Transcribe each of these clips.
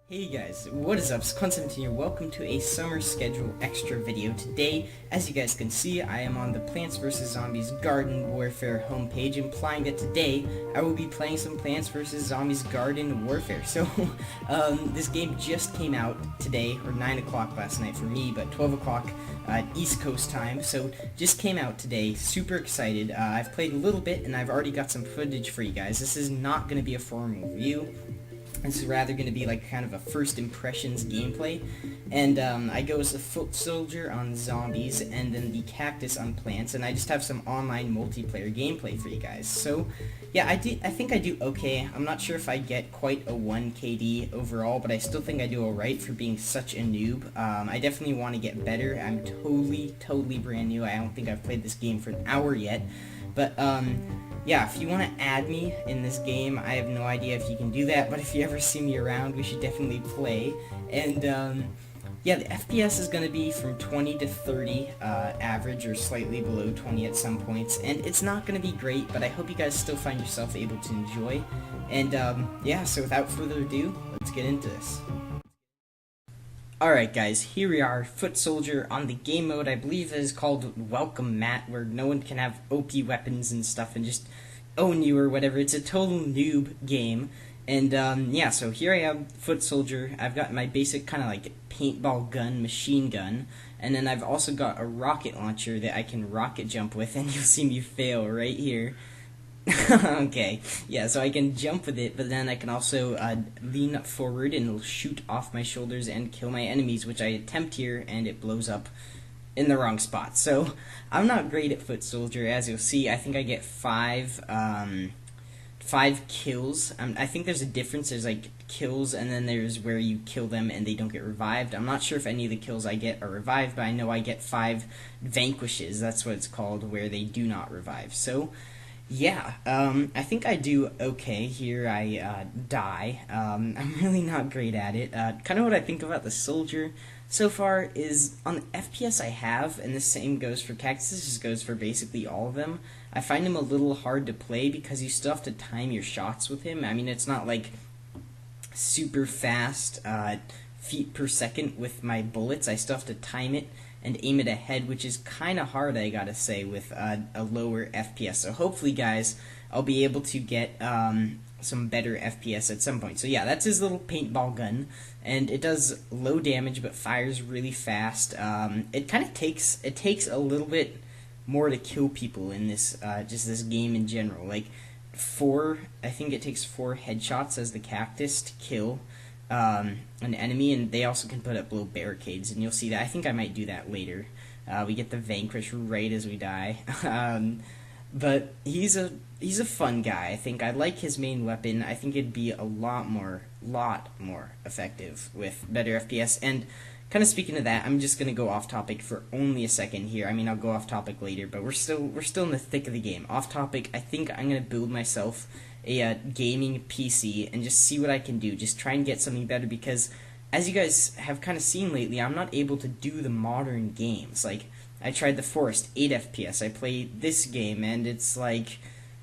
Hey guys, what is up? It's Constantine here. Welcome to a summer schedule extra video. Today, as you guys can see, I am on the Plants vs. Zombies Garden Warfare homepage, implying that today I will be playing some Plants vs. Zombies Garden Warfare. So, this game just came out today, or 9 o'clock last night for me, but 12 o'clock East Coast time. So, just came out today. Super excited. I've played a little bit, and I've already got some footage for you guys. This is not going to be a formal review. This is rather going to be like kind of a first impressions gameplay, and I go as the foot soldier on zombies and then the cactus on plants, and I just have some online multiplayer gameplay for you guys. So yeah, I think I do okay. I'm not sure if I get quite a 1 KD overall, but I still think I do alright for being such a noob. I definitely want to get better. I'm totally brand new. I don't think I've played this game for an hour yet, but yeah, if you want to add me in this game, I have no idea if you can do that, but if you ever see me around, we should definitely play. And yeah, the FPS is going to be from 20 to 30 average, or slightly below 20 at some points, and it's not going to be great, but I hope you guys still find yourself able to enjoy. And yeah, so without further ado, let's get into this. Alright guys, here we are, Foot Soldier on the game mode. I believe it is called Welcome Mat, where no one can have OP weapons and stuff and just own you or whatever. It's a total noob game. And yeah, so here I am, Foot Soldier. I've got my basic kind of like paintball gun, machine gun, and then I've also got a rocket launcher that I can rocket jump with, and you'll see me fail right here. Okay, yeah, so I can jump with it, but then I can also lean forward and it'll shoot off my shoulders and kill my enemies, which I attempt here, and it blows up in the wrong spot. So, I'm not great at Foot Soldier, as you'll see. I think I get five kills. I think there's a difference. There's like kills, and then there's where you kill them and they don't get revived. I'm not sure if any of the kills I get are revived, but I know I get 5 vanquishes. That's what it's called, where they do not revive. So, yeah, I think I do okay here. I die. I'm really not great at it. Kind of what I think about the soldier so far is, on the FPS I have, and the same goes for cactus, this just goes for basically all of them, I find him a little hard to play because you still have to time your shots with him. I mean, it's not like super fast feet per second with my bullets. I still have to time it and aim it ahead, which is kind of hard, I gotta say, with a lower FPS. So hopefully, guys, I'll be able to get some better FPS at some point. So yeah, that's his little paintball gun, and it does low damage but fires really fast. It kind of takes a little bit more to kill people in this just this game in general. Like I think it takes 4 headshots as the cactus to kill an enemy, and they also can put up little barricades, and you'll see that. I think I might do that later. We get the vanquish right as we die. But he's a fun guy. I think I like his main weapon. I think it'd be a lot more effective with better FPS. And kind of speaking of that, I'm just gonna go off topic for only a second here. I mean, I'll go off topic later, but we're still in the thick of the game. Off topic, I think I'm gonna build myself a gaming PC and just see what I can do. Just try and get something better, because as you guys have kind of seen lately, I'm not able to do the modern games. Like, I tried the Forest, 8 FPS. I played this game, and it's like,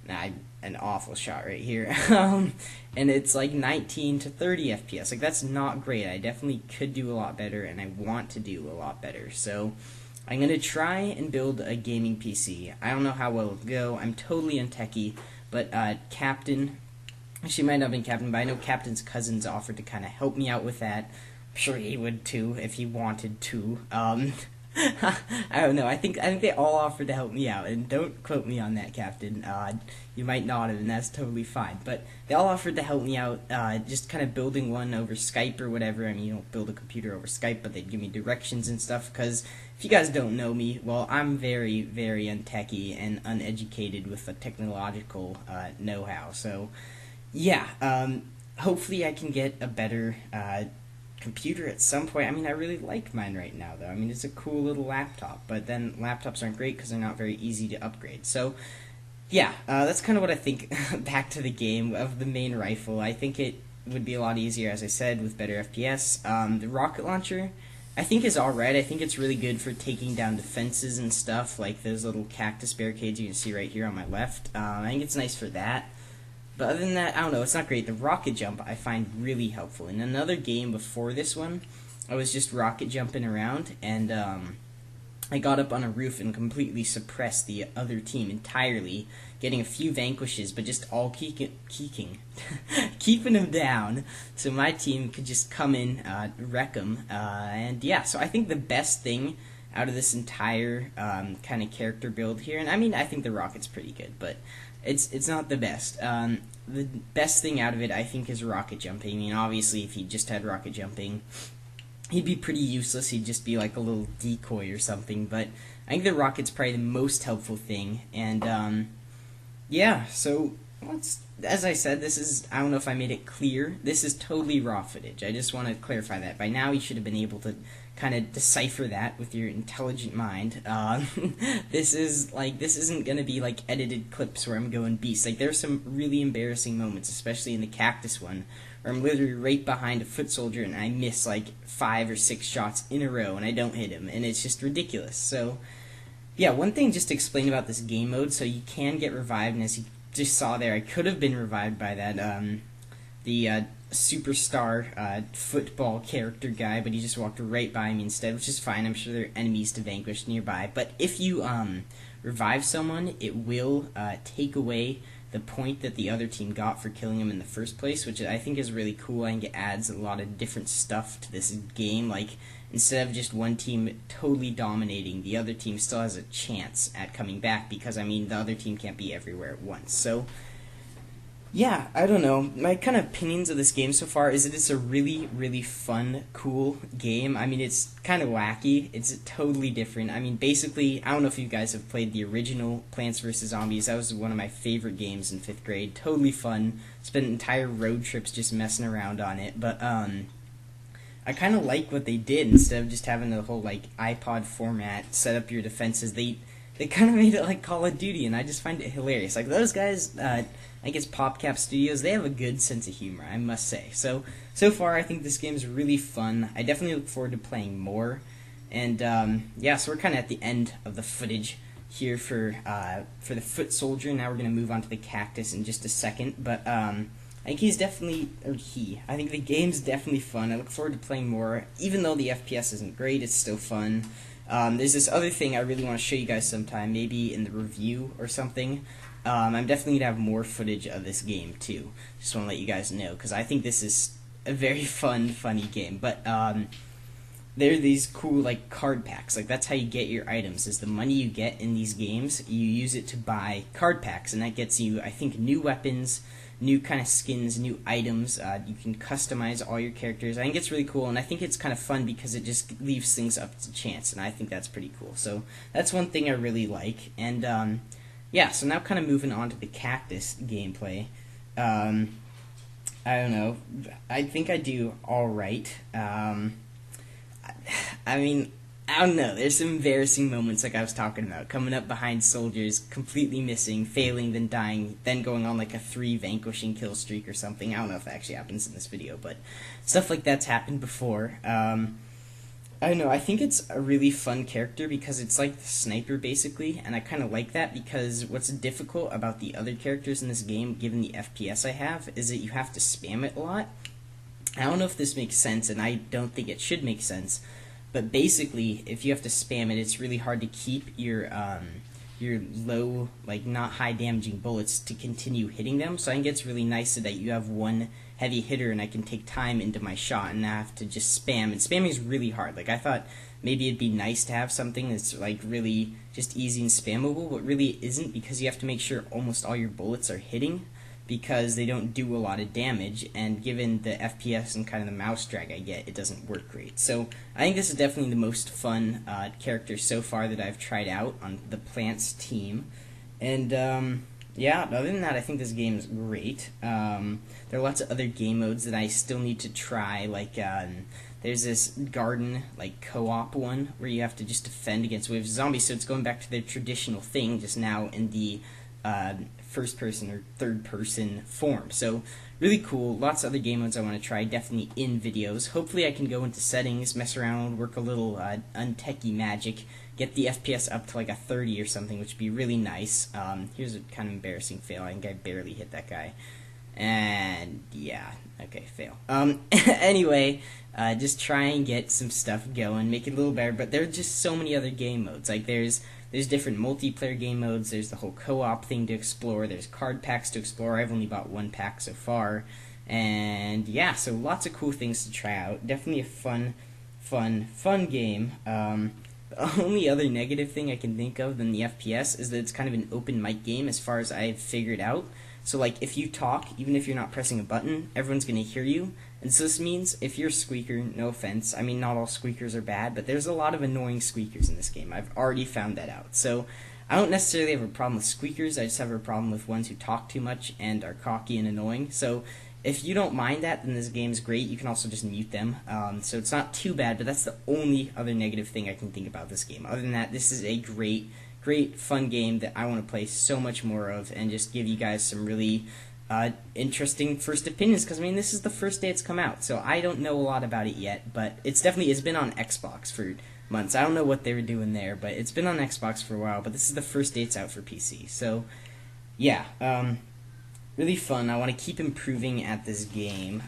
an awful shot right here. And it's like 19 to 30 FPS. Like, that's not great. I definitely could do a lot better, and I want to do a lot better. So I'm going to try and build a gaming PC. I don't know how well it'll go. I'm totally untechy. But Captain, she might not have been Captain, but I know Captain's cousins offered to kind of help me out with that. I'm sure he would too, if he wanted to. I don't know. I think they all offered to help me out, and don't quote me on that, Captain. You might not have, and that's totally fine. But they all offered to help me out, just kind of building one over Skype or whatever. I mean, you don't build a computer over Skype, but they'd give me directions and stuff, because if you guys don't know me, well, I'm very untechy and uneducated with the technological know-how. So, yeah, hopefully I can get a better computer at some point. I mean, I really like mine right now, though. I mean, it's a cool little laptop, but then laptops aren't great because they're not very easy to upgrade. So, yeah, that's kind of what I think. Back to the game of the main rifle. I think it would be a lot easier, as I said, with better FPS. The rocket launcher, I think, is alright. I think it's really good for taking down defenses and stuff, like those little cactus barricades you can see right here on my left. I think it's nice for that. But other than that, I don't know, it's not great. The rocket jump I find really helpful. In another game before this one, I was just rocket jumping around, and I got up on a roof and completely suppressed the other team entirely, getting a few vanquishes, but just all keeping them down, so my team could just come in, wreck them, and yeah, so I think the best thing out of this entire kind of character build here, and I mean, I think the rocket's pretty good, but it's not the best. The best thing out of it, I think, is rocket jumping. I mean, obviously, if he just had rocket jumping, he'd be pretty useless. He'd just be like a little decoy or something. But I think the rocket's probably the most helpful thing. And yeah, so as I said, this is, I don't know if I made it clear, this is totally raw footage. I just want to clarify that. By now, you should have been able to kind of decipher that with your intelligent mind. This isn't going to be like edited clips where I'm going beast. Like, there's some really embarrassing moments, especially in the cactus one, where I'm literally right behind a foot soldier and I miss like 5 or 6 shots in a row and I don't hit him, and it's just ridiculous. So yeah, one thing just to explain about this game mode, so you can get revived, and as you just saw there, I could have been revived by that the superstar football character guy, but he just walked right by me instead, which is fine. I'm sure there are enemies to vanquish nearby. But if you revive someone, it will take away the point that the other team got for killing him in the first place, which I think is really cool. I think it adds a lot of different stuff to this game. Like, instead of just one team totally dominating, the other team still has a chance at coming back, because, I mean, the other team can't be everywhere at once. So yeah, I don't know. My kind of opinions of this game so far is that it's a really, really fun, cool game. I mean, it's kind of wacky. It's totally different. I mean, basically, I don't know if you guys have played the original Plants vs. Zombies. That was one of my favorite games in 5th grade. Totally fun. Spent entire road trips just messing around on it. But, I kind of like what they did. Instead of just having the whole, like, iPod format, set up your defenses, they kind of made it like Call of Duty, and I just find it hilarious. Like, those guys, I guess PopCap Studios, they have a good sense of humor, I must say. So far, I think this game's really fun. I definitely look forward to playing more. And, yeah, so we're kind of at the end of the footage here for the foot soldier. Now we're going to move on to the cactus in just a second. But, I think I think the game's definitely fun. I look forward to playing more. Even though the FPS isn't great, it's still fun. There's this other thing I really want to show you guys sometime, maybe in the review or something. I'm definitely going to have more footage of this game, too. Just want to let you guys know, because I think this is a very funny game. But there are these cool, like, card packs. Like, that's how you get your items, is the money you get in these games, you use it to buy card packs, and that gets you, I think, new weapons, new kind of skins, new items. You can customize all your characters. I think it's really cool, and I think it's kind of fun because it just leaves things up to chance, and I think that's pretty cool. So that's one thing I really like. And yeah, so now kind of moving on to the cactus gameplay. I don't know. I think I do all right. I mean, I don't know. There's some embarrassing moments like I was talking about. Coming up behind soldiers, completely missing, failing, then dying, then going on like a 3 vanquishing kill streak or something. I don't know if that actually happens in this video, but stuff like that's happened before. I don't know, I think it's a really fun character because it's like the sniper, basically, and I kind of like that because what's difficult about the other characters in this game, given the FPS I have, is that you have to spam it a lot. I don't know if this makes sense, and I don't think it should make sense, but basically, if you have to spam it, it's really hard to keep your low, like, not high damaging bullets to continue hitting them, so I think it's really nice that you have one heavy hitter and I can take time into my shot and not have to just spam. And spamming is really hard. Like, I thought maybe it'd be nice to have something that's like really just easy and spammable, but really it isn't, because you have to make sure almost all your bullets are hitting because they don't do a lot of damage, and given the FPS and kind of the mouse drag I get, it doesn't work great. So I think this is definitely the most fun character so far that I've tried out on the Plants team. And yeah, other than that, I think this game is great. There are lots of other game modes that I still need to try, like there's this garden, like, co-op one where you have to just defend against waves of zombies, so it's going back to their traditional thing, just now in the first-person or third-person form. So really cool. Lots of other game modes I want to try, definitely in videos. Hopefully I can go into settings, mess around, work a little untechy magic, get the FPS up to like a 30 or something, which would be really nice. Here's a kind of embarrassing fail. I think I barely hit that guy. And yeah, okay, fail. Anyway, just try and get some stuff going, make it a little better. But there are just so many other game modes. Like there's different multiplayer game modes. There's the whole co-op thing to explore. There's card packs to explore. I've only bought one pack so far, and yeah, so lots of cool things to try out. Definitely a fun game. The only other negative thing I can think of than the FPS is that it's kind of an open mic game as far as I've figured out. So like if you talk, even if you're not pressing a button, everyone's going to hear you. And so this means if you're a squeaker, no offense, I mean not all squeakers are bad, but there's a lot of annoying squeakers in this game. I've already found that out. So I don't necessarily have a problem with squeakers, I just have a problem with ones who talk too much and are cocky and annoying. So if you don't mind that, then this game's great. You can also just mute them. So it's not too bad, but that's the only other negative thing I can think about this game. Other than that, this is a great fun game that I want to play so much more of and just give you guys some really interesting first opinions, because I mean this is the first day it's come out, so I don't know a lot about it yet, but it's been on Xbox for months. I don't know what they were doing there, but it's been on Xbox for a while, but this is the first day it's out for PC. So yeah, really fun. I want to keep improving at this game,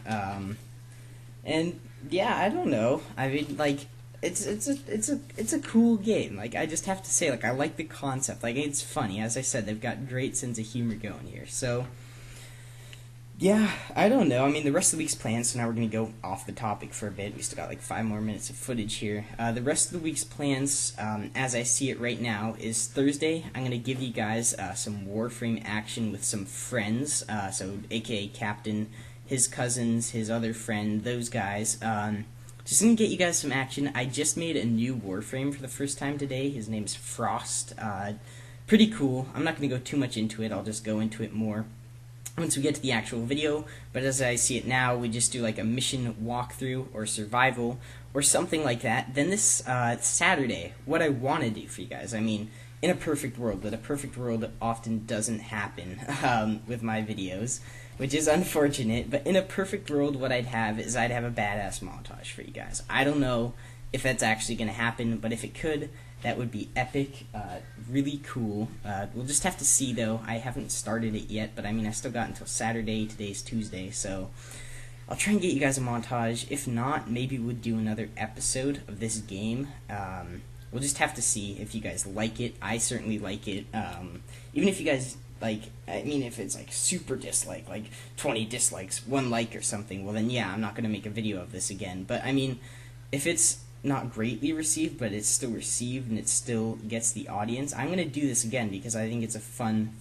and yeah, I don't know, I mean like it's a cool game. Like I just have to say, like I like the concept. Like it's funny. As I said, they've got great sense of humor going here. So yeah, I don't know. I mean, the rest of the week's plans. So now we're gonna go off the topic for a bit. We still got like 5 more minutes of footage here. The rest of the week's plans, as I see it right now, is Thursday. I'm gonna give you guys some Warframe action with some friends. So AKA Captain, his cousins, his other friend, those guys. Just gonna get you guys some action. I just made a new Warframe for the first time today. His name's Frost. Pretty cool. I'm not gonna go too much into it. I'll just go into it more once we get to the actual video. But as I see it now, we just do like a mission walkthrough or survival or something like that. Then this Saturday, what I want to do for you guys, I mean, in a perfect world, but a perfect world often doesn't happen with my videos, which is unfortunate. But in a perfect world, what I'd have is I'd have a badass montage for you guys. I don't know if that's actually going to happen, but if it could, that would be epic, really cool. We'll just have to see, though. I haven't started it yet, but I mean, I still got until Saturday. Today's Tuesday, so I'll try and get you guys a montage. If not, maybe we'll do another episode of this game. We'll just have to see if you guys like it. I certainly like it. Even if you guys, like, I mean, if it's, like, super dislike, like 20 dislikes, 1 like or something, well, then, yeah, I'm not going to make a video of this again. But, I mean, if it's not greatly received, but it's still received and it still gets the audience, I'm going to do this again because I think it's a fun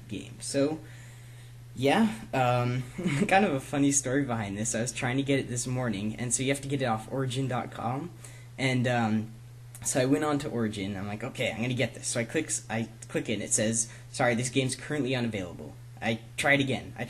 game. So yeah, kind of a funny story behind this. I was trying to get it this morning, and so you have to get it off origin.com, and so I went on to Origin. I'm like, okay, I'm going to get this. So I click it, and it says, sorry, this game's currently unavailable. I tried again. I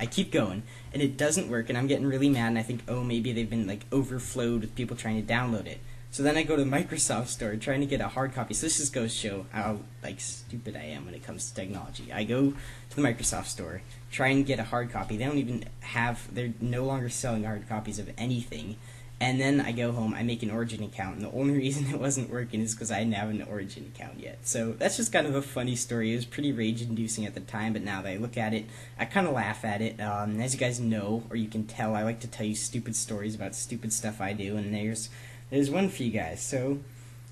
keep going, and it doesn't work, and I'm getting really mad, and I think, oh, maybe they've been, like, overflowed with people trying to download it. So then I go to the Microsoft Store trying to get a hard copy. So this just goes to show how, like, stupid I am when it comes to technology. I go to the Microsoft Store, try and get a hard copy. They don't even have, they're no longer selling hard copies of anything. And then I go home, I make an Origin account, and the only reason it wasn't working is because I didn't have an Origin account yet. So that's just kind of a funny story. It was pretty rage-inducing at the time, but now that I look at it, I kind of laugh at it. As you guys know, or you can tell, I like to tell you stupid stories about stupid stuff I do, and there's one for you guys. So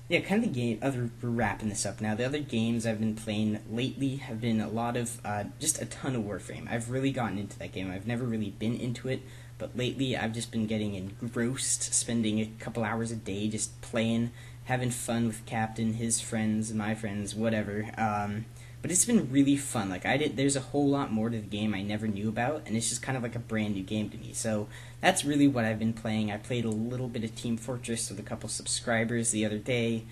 yeah, kind of the game, we're wrapping this up now. The other games I've been playing lately have been a lot of, just a ton of Warframe. I've really gotten into that game. I've never really been into it, but lately I've just been getting engrossed, spending a couple hours a day just playing, having fun with Captain, his friends, and my friends, whatever. But it's been really fun. Like, there's a whole lot more to the game I never knew about, and it's just kind of like a brand new game to me. So that's really what I've been playing. I played a little bit of Team Fortress with a couple subscribers the other day.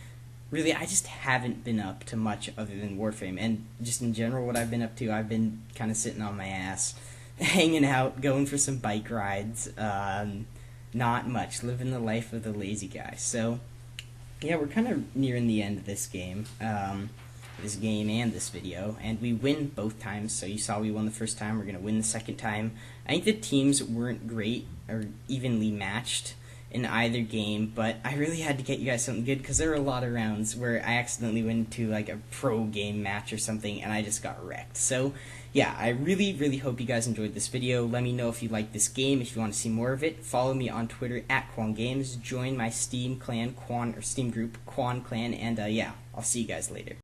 Really, I just haven't been up to much other than Warframe. And just in general, what I've been up to, I've been kind of sitting on my ass, hanging out, going for some bike rides. Not much. Living the life of the lazy guy. So yeah, we're kind of nearing the end of this game. This game and this video, and we win both times. So you saw we won the first time, we're going to win the second time. I think the teams weren't great or evenly matched in either game, but I really had to get you guys something good because there were a lot of rounds where I accidentally went into like a pro game match or something and I just got wrecked. So yeah, I really hope you guys enjoyed this video. Let me know if you like this game, if you want to see more of it. Follow me on Twitter at QwanGames. Join my Steam clan, Steam group, Qwan Clan, and yeah, I'll see you guys later.